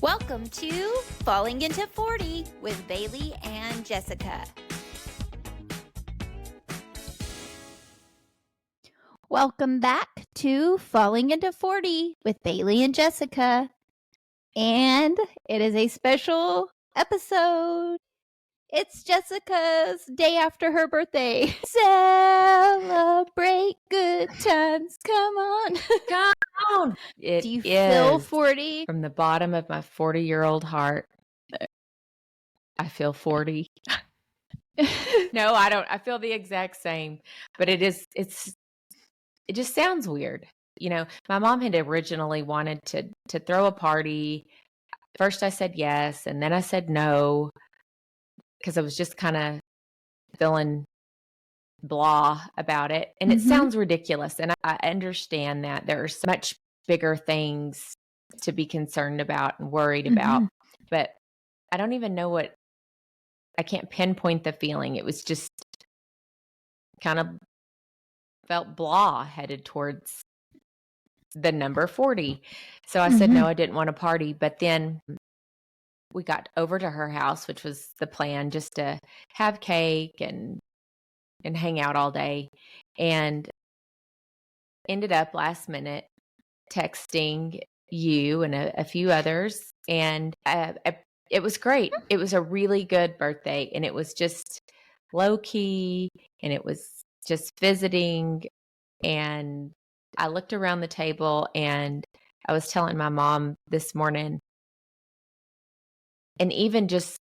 Welcome to Falling into 40 with Bailey and Jessica. Welcome back to Falling into 40 with Bailey and Jessica. And it is a special episode. It's Jessica's day after her birthday. Celebrate good times. Come on. Come on. Do you feel 40? From the bottom of my 40-year-old heart, I feel 40. No, I don't. I feel the exact same. But it just sounds weird. You know, my mom had originally wanted to throw a party. First I said yes, and then I said no, because I was just kind of feeling blah about it. And it sounds ridiculous. And I understand that there are so much bigger things to be concerned about and worried about. But I don't even know I can't pinpoint the feeling. It was just kind of felt blah, headed towards the number 40. So I said, no, I didn't want to party. But then we got over to her house, which was the plan, just to have cake and hang out all day, and ended up last minute texting you and a few others. And it was great. It was a really good birthday, and it was just low key, and it was just visiting. And I looked around the table, and I was telling my mom this morning, and even just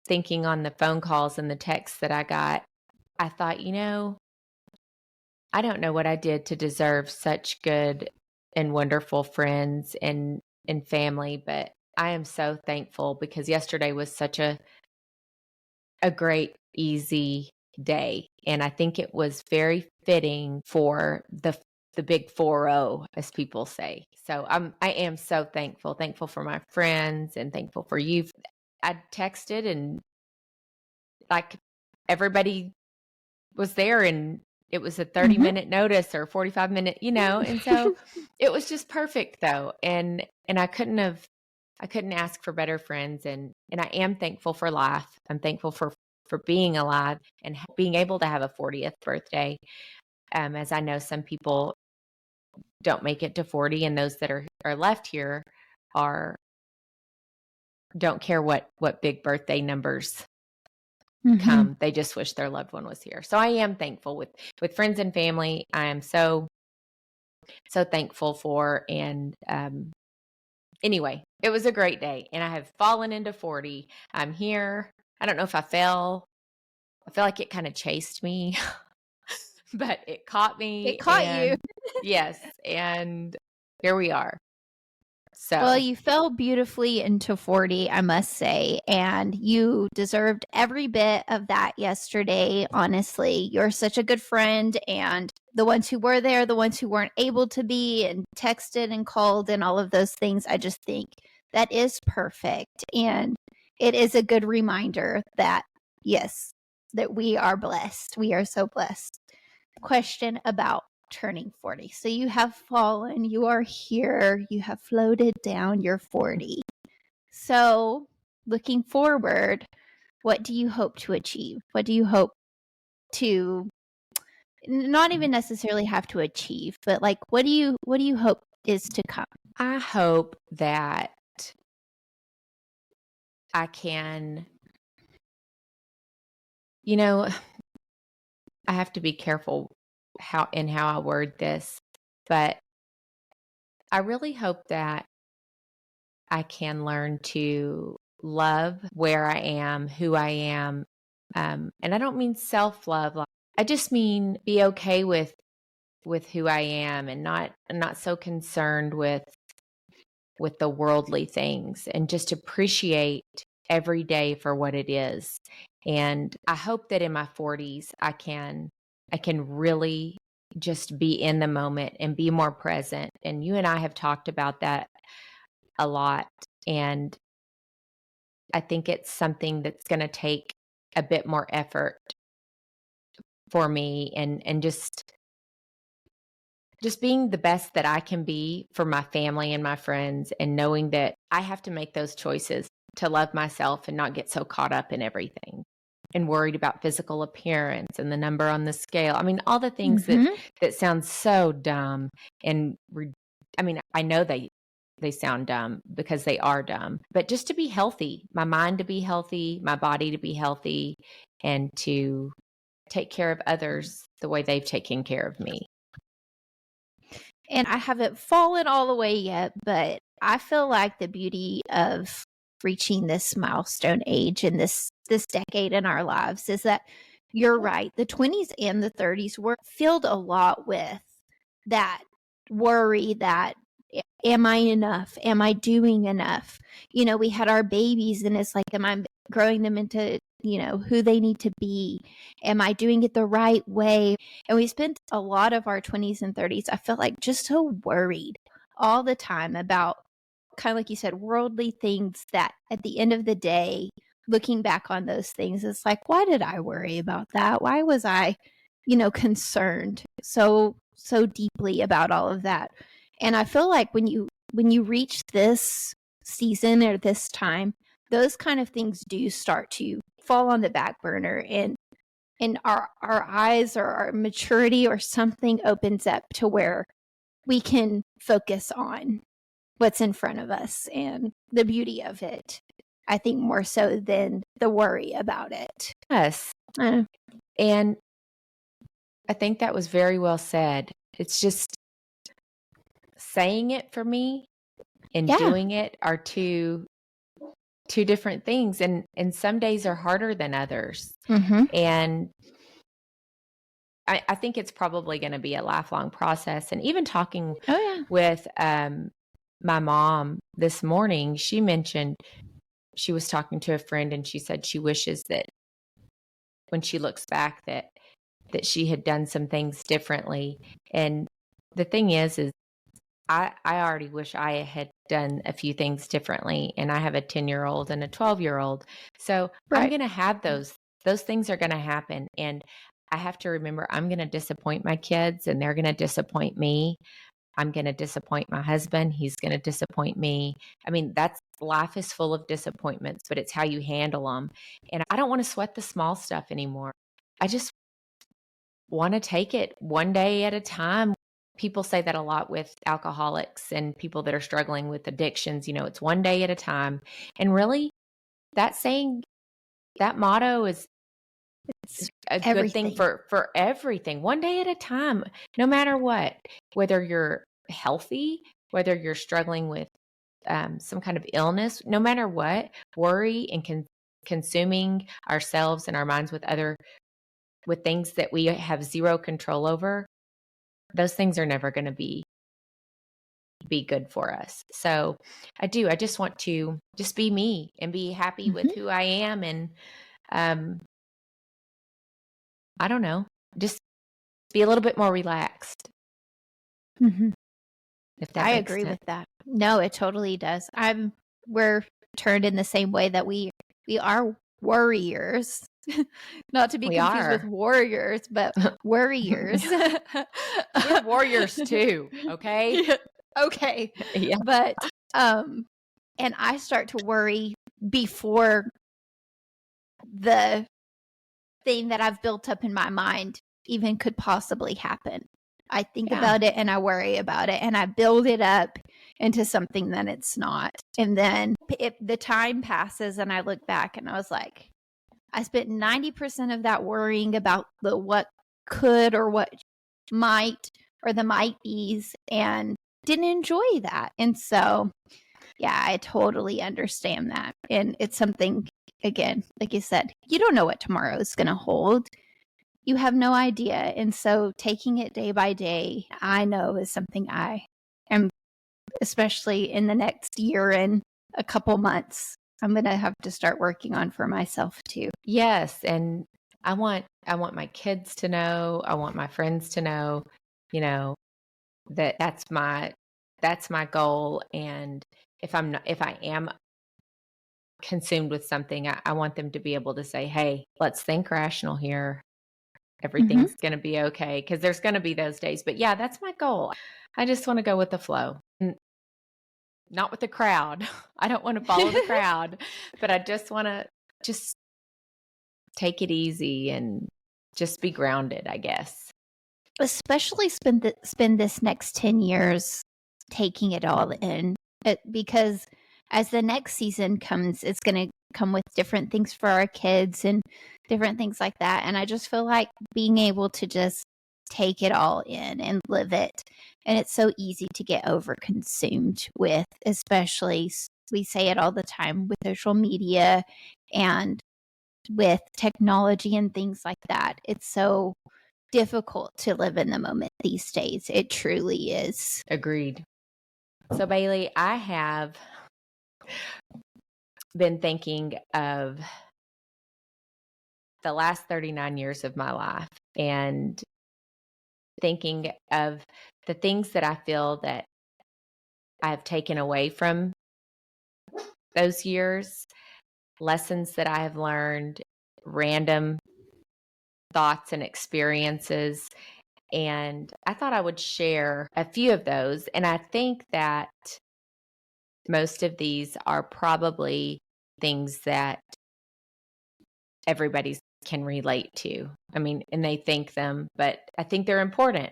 thinking on the phone calls and the texts that I got, I thought, I don't know what I did to deserve such good and wonderful friends and family, but I am so thankful, because yesterday was such a great, easy day. And I think it was very fitting for the big 4-0, as people say. So I am so thankful for my friends and thankful for you. I texted, and like everybody was there, and it was a 30-minute notice or 45-minute, and so it was just perfect though. And I couldn't ask for better friends. And I am thankful for life. I'm thankful for being alive and being able to have a 40th birthday. As I know, some people don't make it to 40, and those that are left here don't care what big birthday numbers come. They just wish their loved one was here. So I am thankful with friends and family. I am so thankful for. And anyway, it was a great day, and I have fallen into 40. I'm here. I don't know if I fell. I feel like it kind of chased me, but it caught me. It caught you. Yes. And here we are. So, well, you fell beautifully into 40, I must say, and you deserved every bit of that yesterday. Honestly, you're such a good friend, and the ones who were there, the ones who weren't able to be, and texted and called and all of those things, I just think that is perfect. And it is a good reminder that, yes, that we are blessed. We are so blessed. Question about turning 40. So you have fallen, you are here, you have floated down your 40. So looking forward, what do you hope to achieve? What do you hope to not even necessarily have to achieve, but like what do you hope is to come? I hope that I can, I have to be careful how I word this, but I really hope that I can learn to love where I am, who I am. And I don't mean self-love. I just mean be okay with who I am, and not so concerned with the worldly things, and just appreciate every day for what it is. And I hope that in my 40s, I can really just be in the moment and be more present. And you and I have talked about that a lot. And I think it's something that's going to take a bit more effort for me, and just just being the best that I can be for my family and my friends, and knowing that I have to make those choices to love myself and not get so caught up in everything and worried about physical appearance and the number on the scale. I mean, all the things that sound so dumb and I mean, I know they sound dumb because they are dumb, but just to be healthy, my mind to be healthy, my body to be healthy, and to take care of others the way they've taken care of me. And I haven't fallen all the way yet, but I feel like the beauty of reaching this milestone age in this decade in our lives is that you're right. The 20s and the 30s were filled a lot with that worry that am I enough? Am I doing enough? You know, we had our babies and it's like, am I growing them into, you know, who they need to be? Am I doing it the right way? And we spent a lot of our 20s and 30s, I felt like, just so worried all the time about, kind of like you said, worldly things that at the end of the day, looking back on those things, it's like, why did I worry about that? Why was I, you know, concerned so deeply about all of that? And I feel like when you reach this season or this time, those kind of things do start to fall on the back burner, and our eyes or our maturity or something opens up to where we can focus on what's in front of us and the beauty of it. I think more so than the worry about it. Yes. And I think that was very well said. It's just saying it for me and doing it are two different things. And some days are harder than others. And I think it's probably going to be a lifelong process. And even talking with my mom this morning, she mentioned she was talking to a friend and she said she wishes that when she looks back that she had done some things differently. And the thing is I already wish I had done a few things differently. And I have a 10-year-old and a 12-year-old. So I'm going to have those things are going to happen. And I have to remember I'm going to disappoint my kids and they're going to disappoint me. I'm going to disappoint my husband. He's going to disappoint me. I mean, life is full of disappointments, but it's how you handle them. And I don't want to sweat the small stuff anymore. I just want to take it one day at a time. People say that a lot with alcoholics and people that are struggling with addictions. You know, it's one day at a time. And really, that motto is a good thing for everything. One day at a time, no matter what, whether you're healthy, whether you're struggling with some kind of illness, no matter what, worry and consuming ourselves and our minds with things that we have zero control over, those things are never going to be good for us. So I just want to just be me and be happy with who I am. And I don't know, just be a little bit more relaxed. If that I makes agree sense. with that. No, it totally does. We're turned in the same way that we are worriers. Not to be confused with warriors, but worriers. We're warriors too, okay? Okay. Yeah. But and I start to worry before the thing that I've built up in my mind even could possibly happen. I think about it and I worry about it and I build it up into something that it's not. And then if the time passes and I look back and I was like, I spent 90% of that worrying about the what could or what might or the might be's and didn't enjoy that. And so, yeah, I totally understand that. And it's something, again, like you said, you don't know what tomorrow is going to hold. You have no idea. And so taking it day by day, I know is something I am, especially in the next year and a couple months, I'm going to have to start working on for myself too. Yes. And I want my kids to know, I want my friends to know, you know, that's my goal. And if I am consumed with something, I want them to be able to say, hey, let's think rational here. everything's going to be okay, because there's going to be those days. But yeah, that's my goal. I just want to go with the flow, not with the crowd. I don't want to follow the crowd, but I just want to just take it easy and just be grounded, I guess. Especially spend this next 10 years taking it all in, because as the next season comes, it's going to come with different things for our kids and different things like that. And I just feel like being able to just take it all in and live it. And it's so easy to get overconsumed with, especially, we say it all the time, with social media and with technology and things like that. It's so difficult to live in the moment these days. It truly is. Agreed. So Bailey, I have been thinking of the last 39 years of my life and thinking of the things that I feel that I've taken away from those years, lessons that I have learned, random thoughts and experiences. And I thought I would share a few of those. And I think that most of these are probably things that everybody can relate to. I mean, and they think them, but I think they're important,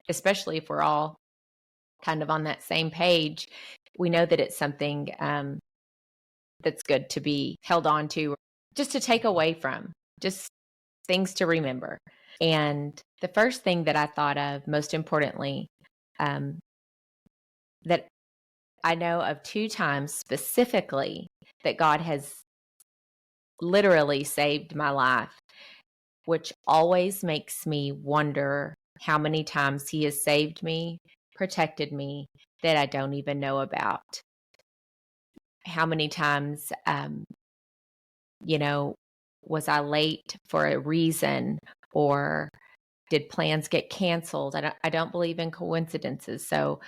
especially if we're all kind of on that same page. We know that it's something that's good to be held on to, just to take away from, just things to remember. And the first thing that I thought of, most importantly, that I know of 2 times specifically that God has literally saved my life, which always makes me wonder how many times He has saved me, protected me, that I don't even know about. How many times, was I late for a reason, or did plans get canceled? I don't believe in coincidences. So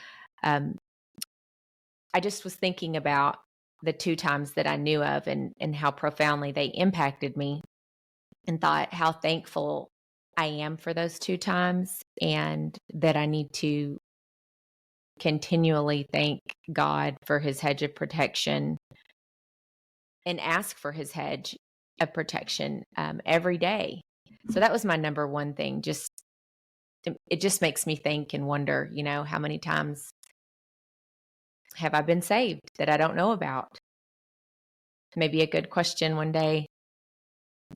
I just was thinking about the 2 times that I knew of and how profoundly they impacted me, and thought how thankful I am for those 2 times, and that I need to continually thank God for His hedge of protection and ask for His hedge of protection every day. So that was my number one thing. It just makes me think and wonder, how many times have I been saved that I don't know about? Maybe a good question one day,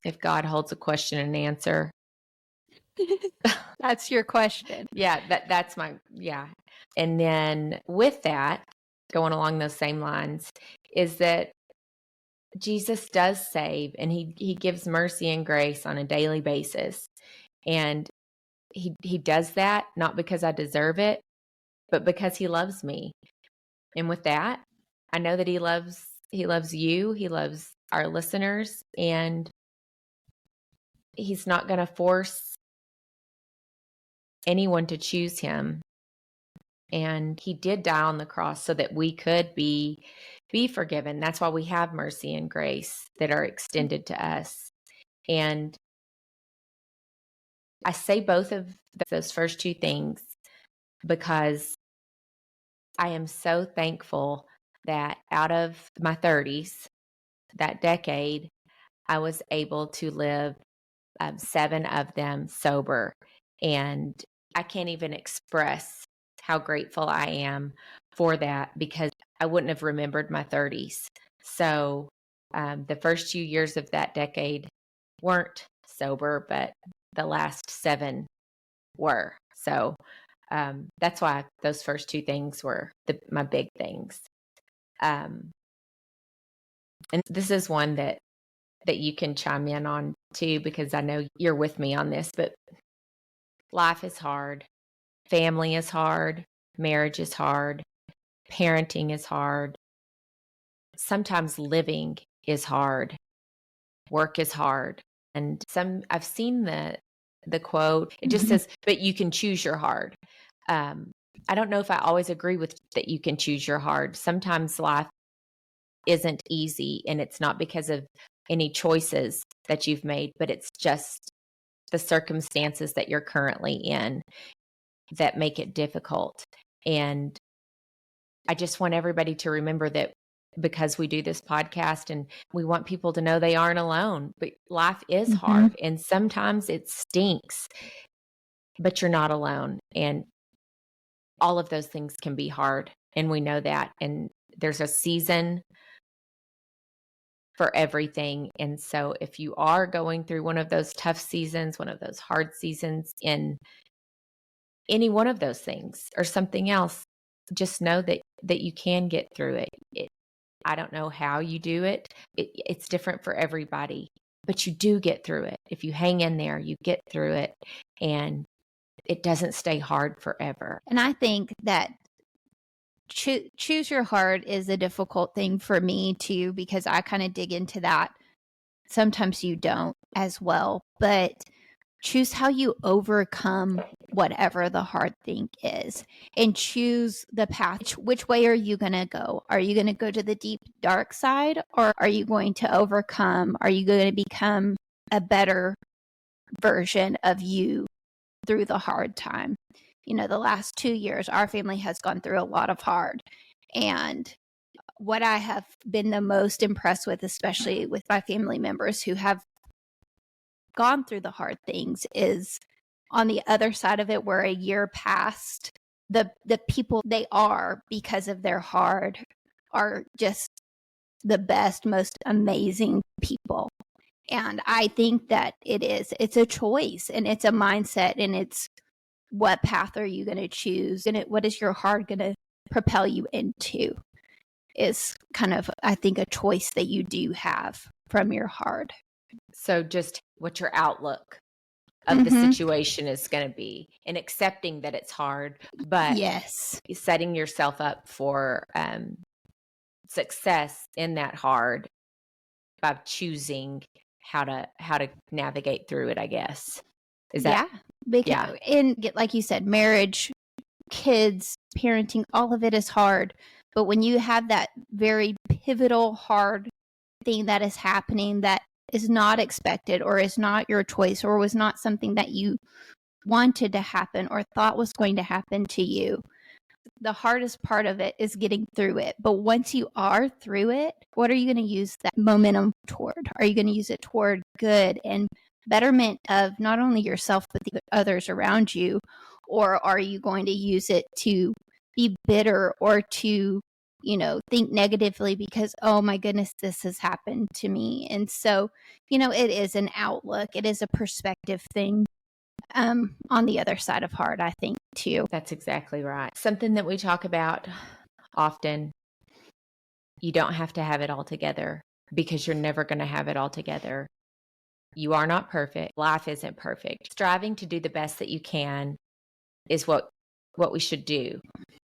if God holds a question and answer. That's your question. Yeah, that's yeah. And then with that, going along those same lines, is that Jesus does save, and he gives mercy and grace on a daily basis. And he does that not because I deserve it, but because He loves me. And with that, I know that He loves you, He loves our listeners, and He's not going to force anyone to choose Him. And He did die on the cross so that we could be forgiven. That's why we have mercy and grace that are extended to us. And I say both of those first 2 things because I am so thankful that out of my 30s, that decade, I was able to live 7 of them sober. And I can't even express how grateful I am for that, because I wouldn't have remembered my 30s. So the first few years of that decade weren't sober, but the last 7 were. So that's why those first 2 things were my big things. And this is one that you can chime in on too, because I know you're with me on this, but life is hard. Family is hard. Marriage is hard. Parenting is hard. Sometimes living is hard. Work is hard. And I've seen the quote, it just says, but you can choose your hard. I don't know if I always agree with that you can choose your hard. Sometimes life isn't easy, and it's not because of any choices that you've made, but it's just the circumstances that you're currently in that make it difficult. And I just want everybody to remember that, because we do this podcast and we want people to know they aren't alone, but life is hard and sometimes it stinks, but you're not alone. And all of those things can be hard. And we know that. And there's a season for everything. And so if you are going through one of those tough seasons, one of those hard seasons in any one of those things or something else, just know that you can get through it. I don't know how you do it. It's different for everybody, but you do get through it. If you hang in there, you get through it, and it doesn't stay hard forever. And I think that choose your heart is a difficult thing for me too, because I kind of dig into that. Sometimes you don't as well, but choose how you overcome whatever the hard thing is, and choose the path. Which way are you going to go? Are you going to go to the deep, dark side, or are you going to overcome? Are you going to become a better version of you through the hard time? You know, the last 2 years, our family has gone through a lot of hard. And what I have been the most impressed with, especially with my family members who have gone through the hard things, is on the other side of it, where a year past, the people they are, because of their hard, are just the best, most amazing people. And I think that it's a choice, and it's a mindset, and it's what path are you going to choose, and what is your heart going to propel you into, is kind of, I think, a choice that you do have from your heart. So just what your outlook of the situation is going to be, and accepting that it's hard, but yes, setting yourself up for success in that hard by choosing how to navigate through it, I guess. Is that? Yeah. And like you said, marriage, kids, parenting, all of it is hard. But when you have that very pivotal, hard thing that is happening that is not expected, or is not your choice, or was not something that you wanted to happen or thought was going to happen to you, the hardest part of it is getting through it. But once you are through it, what are you going to use that momentum toward? Are you going to use it toward good and betterment of not only yourself, but the others around you? Or are you going to use it to be bitter, or to, think negatively because, oh my goodness, this has happened to me? And so, it is an outlook. It is a perspective thing. On the other side of hard, I think, too. That's exactly right. Something that we talk about often, you don't have to have it all together, because you're never going to have it all together. You are not perfect. Life isn't perfect. Striving to do the best that you can is what we should do.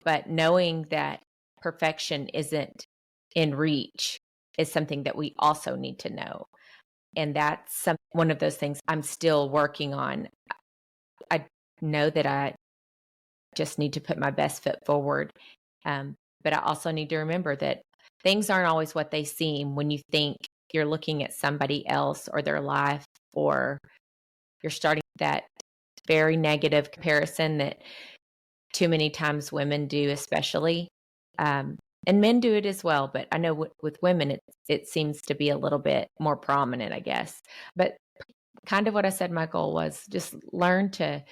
But knowing that perfection isn't in reach is something that we also need to know. And that's one of those things I'm still working on. I know that I just need to put my best foot forward. But I also need to remember that things aren't always what they seem when you think you're looking at somebody else or their life, or you're starting that very negative comparison that too many times women do, especially. And men do it as well. But I know with women, it seems to be a little bit more prominent, I guess. But kind of what I said my goal was, just learn to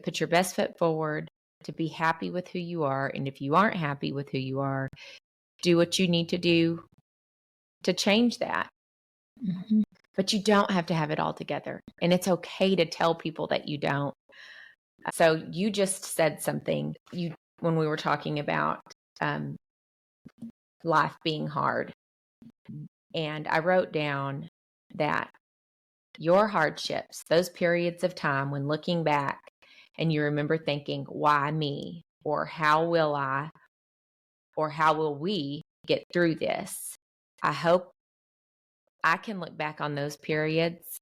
put your best foot forward, to be happy with who you are. And if you aren't happy with who you are, do what you need to do to change that. But you don't have to have it all together. And it's okay to tell people that you don't. So you just said something when we were talking about life being hard. And I wrote down that your hardships, those periods of time when looking back and you remember thinking, why me? Or how will I? Or how will we get through this? I hope I can look back on those periods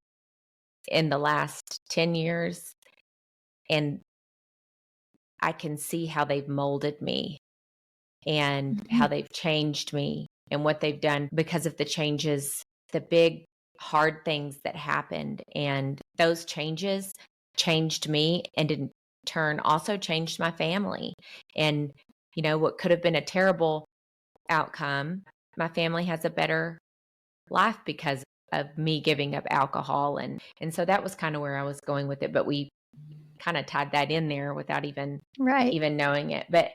in the last 10 years and I can see how they've molded me and how they've changed me and what they've done because of the changes, the big hard things that happened, and those changes changed me, and in turn also changed my family. And what could have been a terrible outcome, my family has a better life because of me giving up alcohol. And so that was kind of where I was going with it, but we kind of tied that in there without even knowing it. But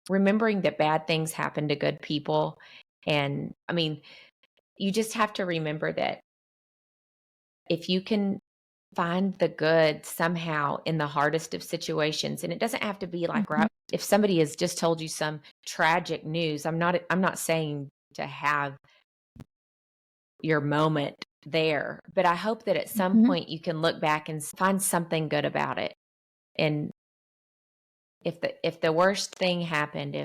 remembering that bad things happen to good people, and I mean, you just have to remember that if you can find the good somehow in the hardest of situations, and it doesn't have to be like right if somebody has just told you some tragic news, I'm not saying to have your moment there, but I hope that at some point you can look back and find something good about it. And if the worst thing happened,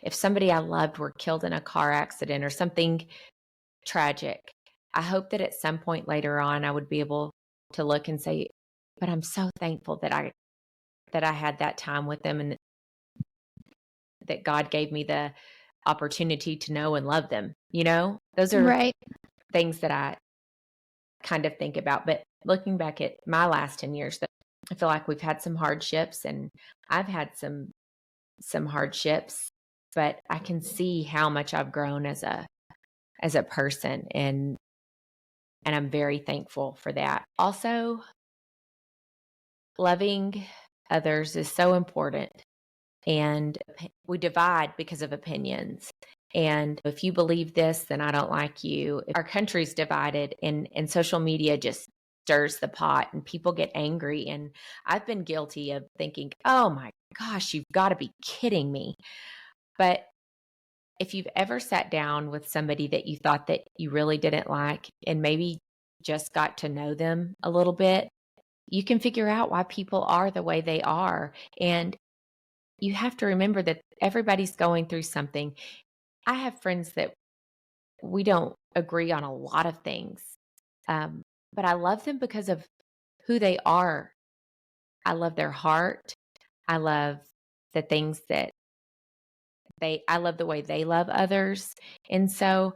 if somebody I loved were killed in a car accident or something tragic, I hope that at some point later on I would be able to look and say, but I'm so thankful that I had that time with them, and that God gave me the opportunity to know and love them. Those are things that I kind of think about. But looking back at my last 10 years, I feel like we've had some hardships, and I've had some hardships, but I can see how much I've grown as a person, and I'm very thankful for that. Also, loving others is so important, and we divide because of opinions. And if you believe this, then I don't like you. Our country's divided, and social media just stirs the pot, and people get angry. And I've been guilty of thinking, oh my gosh, you've got to be kidding me. But if you've ever sat down with somebody that you thought that you really didn't like, and maybe just got to know them a little bit, you can figure out why people are the way they are. And you have to remember that everybody's going through something. I have friends that we don't agree on a lot of things, but I love them because of who they are. I love their heart. I love the things that I love the way they love others. And so,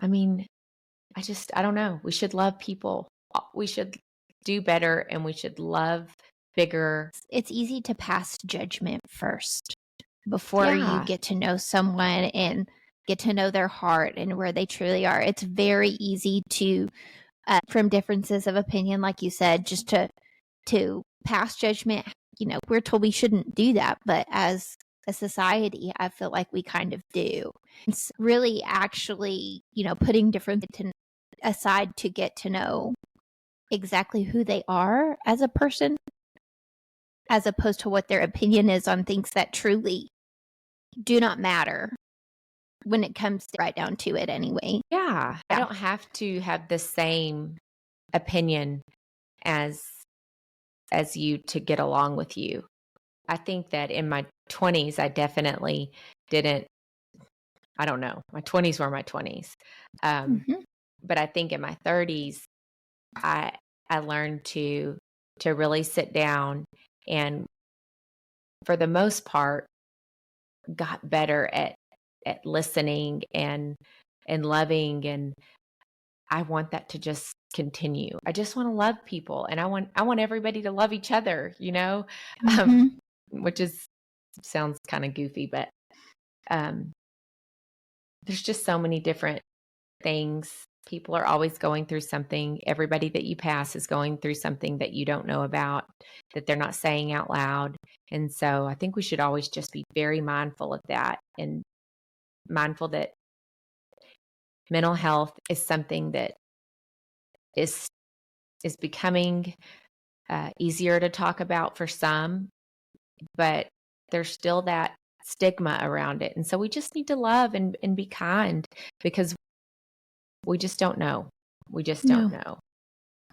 I mean, I don't know. We should love people. We should do better, and we should love bigger. It's easy to pass judgment first before you get to know someone and get to know their heart and where they truly are. It's very easy to, from differences of opinion, like you said, just to pass judgment. We're told we shouldn't do that, but as a society, I feel like we kind of do. It's really actually, putting different aside to get to know exactly who they are as a person, as opposed to what their opinion is on things that truly do not matter when it comes right down to it anyway. Yeah. I don't have to have the same opinion as you to get along with you. I think that in my 20s, I definitely didn't, I don't know, my 20s were my 20s. But I think in my 30s, I learned to really sit down, and for the most part, got better at listening and loving. And I want that to just continue. I just want to love people, and I want everybody to love each other, which sounds kind of goofy, but there's just so many different things. People are always going through something. Everybody that you pass is going through something that you don't know about, that they're not saying out loud. And so I think we should always just be very mindful of that, and mindful that mental health is something that is becoming easier to talk about for some, but there's still that stigma around it. And so we just need to love and be kind, because we just don't know. We just don't know.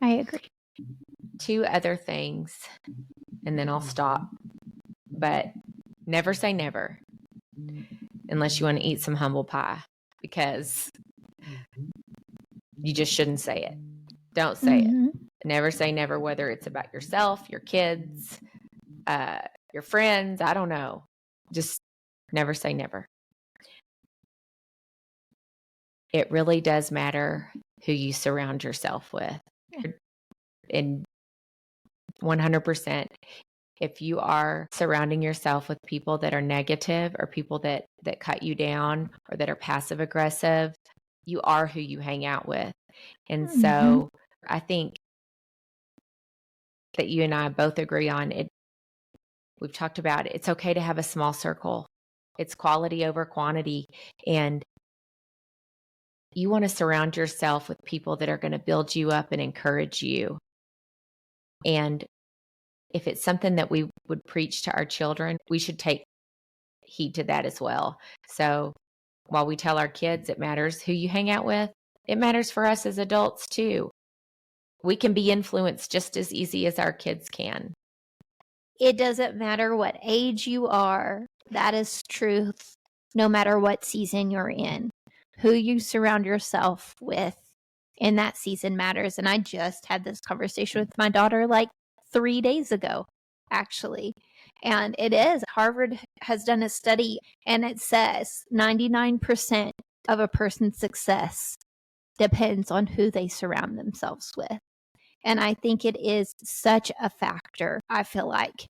I agree. 2 other things, and then I'll stop. But never say never unless you want to eat some humble pie, because you just shouldn't say it. Don't say it. Never say never, whether it's about yourself, your kids, your friends. I don't know. Just never say never. It really does matter who you surround yourself with. And 100%, if you are surrounding yourself with people that are negative or people that cut you down or that are passive aggressive, you are who you hang out with. And so I think that you and I both agree on it. We've talked about it. It's okay to have a small circle. It's quality over quantity. And you want to surround yourself with people that are going to build you up and encourage you. And if it's something that we would preach to our children, we should take heed to that as well. So while we tell our kids it matters who you hang out with, it matters for us as adults too. We can be influenced just as easy as our kids can. It doesn't matter what age you are. That is truth, no matter what season you're in. Who you surround yourself with in that season matters. And I just had this conversation with my daughter like 3 days ago, actually. And it is. Harvard has done a study, and it says 99% of a person's success depends on who they surround themselves with. And I think it is such a factor. I feel like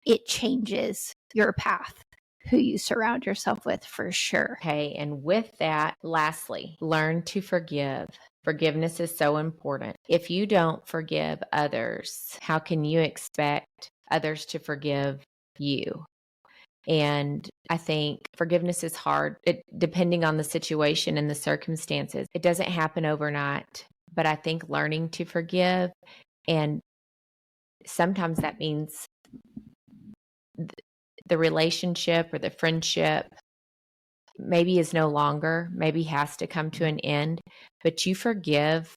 it changes your path, who you surround yourself with, for sure. Okay. And with that, lastly, learn to forgive. Forgiveness is so important. If you don't forgive others, how can you expect others to forgive you? And I think forgiveness is hard, depending on the situation and the circumstances. It doesn't happen overnight, but I think learning to forgive, and sometimes that means the relationship or the friendship maybe is no longer, maybe has to come to an end, but you forgive,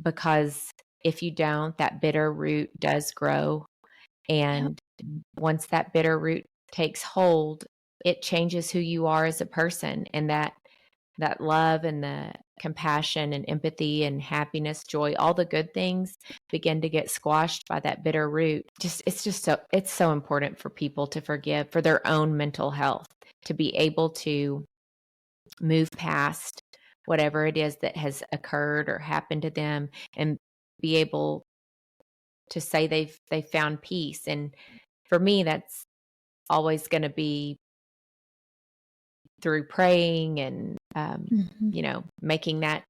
because if you don't, that bitter root does grow. And once that bitter root takes hold, it changes who you are as a person. And that love and the compassion and empathy and happiness, joy, all the good things begin to get squashed by that bitter root. It's so important for people to forgive for their own mental health, to be able to move past whatever it is that has occurred or happened to them, and be able to say they've found peace. And for me, that's always going to be through praying and making that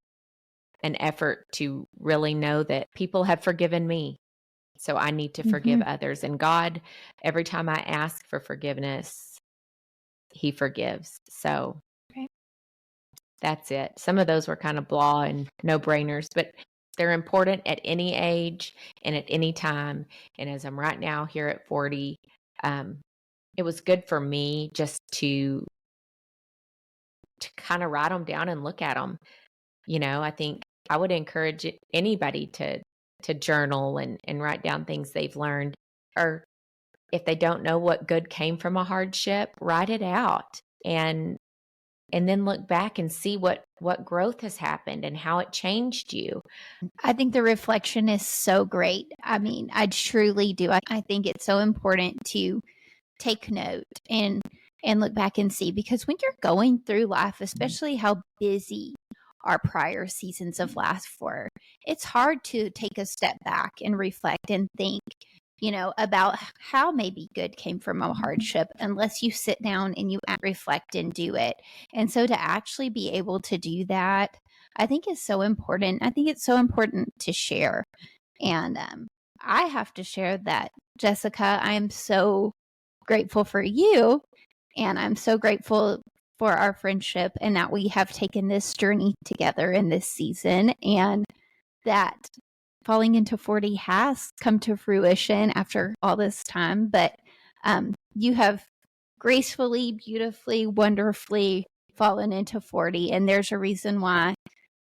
an effort to really know that people have forgiven me, so I need to forgive others. And God, every time I ask for forgiveness, He forgives. So that's it. Some of those were kind of blah and no-brainers, but they're important at any age and at any time. And as I'm right now here at 40, it was good for me just to kind of write them down and look at them. I think I would encourage anybody to journal and write down things they've learned. Or if they don't know what good came from a hardship, write it out and then look back and see what growth has happened and how it changed you. I think the reflection is so great. I mean, I truly do. I think it's so important to take note and look back and see, because when you're going through life, especially how busy our prior seasons of life were, it's hard to take a step back and reflect and think, about how maybe good came from a hardship, unless you sit down and you reflect and do it. And so to actually be able to do that, I think is so important. I think it's so important to share. And I have to share that, Jessica, I am so grateful for you. And I'm so grateful for our friendship, and that we have taken this journey together in this season, and that falling into 40 has come to fruition after all this time. But you have gracefully, beautifully, wonderfully fallen into 40. And there's a reason why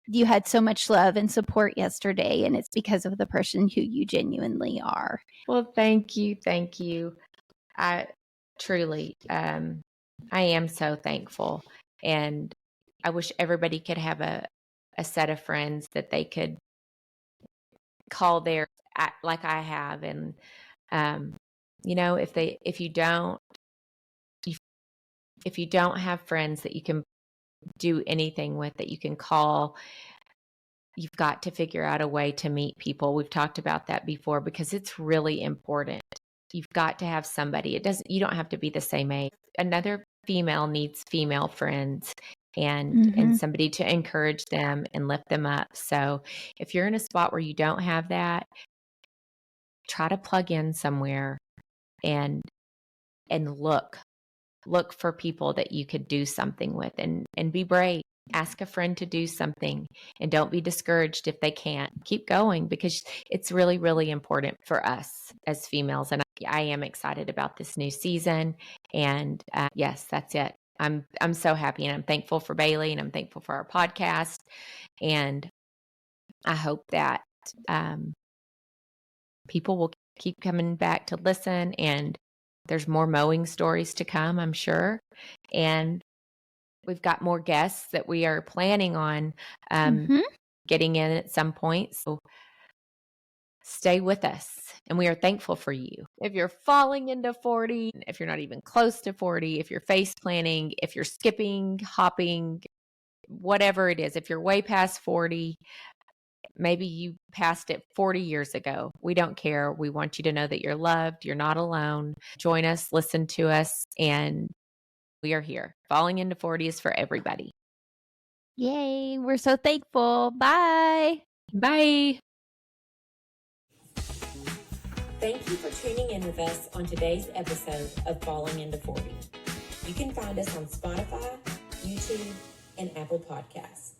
you had so much love and support yesterday. And it's because of the person who you genuinely are. Well, thank you. Thank you. I truly, I am so thankful. And I wish everybody could have a set of friends that they could call their, like I have. And, if you don't have friends that you can do anything with, that you can call, you've got to figure out a way to meet people. We've talked about that before because it's really important. You've got to have somebody. You don't have to be the same age. Another female needs female friends and somebody to encourage them and lift them up. So if you're in a spot where you don't have that, try to plug in somewhere and look for people that you could do something with and be brave. Ask a friend to do something and don't be discouraged if they can't. Keep going because it's really, really important for us as females. And I am excited about this new season. And yes, that's it. I'm so happy and I'm thankful for Bailey and I'm thankful for our podcast. And I hope that people will keep coming back to listen, and there's more mowing stories to come, I'm sure. And we've got more guests that we are planning on getting in at some point. So stay with us. And we are thankful for you. If you're falling into 40, if you're not even close to 40, if you're face planting, if you're skipping, hopping, whatever it is, if you're way past 40, maybe you passed it 40 years ago. We don't care. We want you to know that you're loved. You're not alone. Join us, listen to us, and we are here. Falling into 40 is for everybody. Yay. We're so thankful. Bye. Bye. Thank you for tuning in with us on today's episode of Falling into 40. You can find us on Spotify, YouTube, and Apple Podcasts.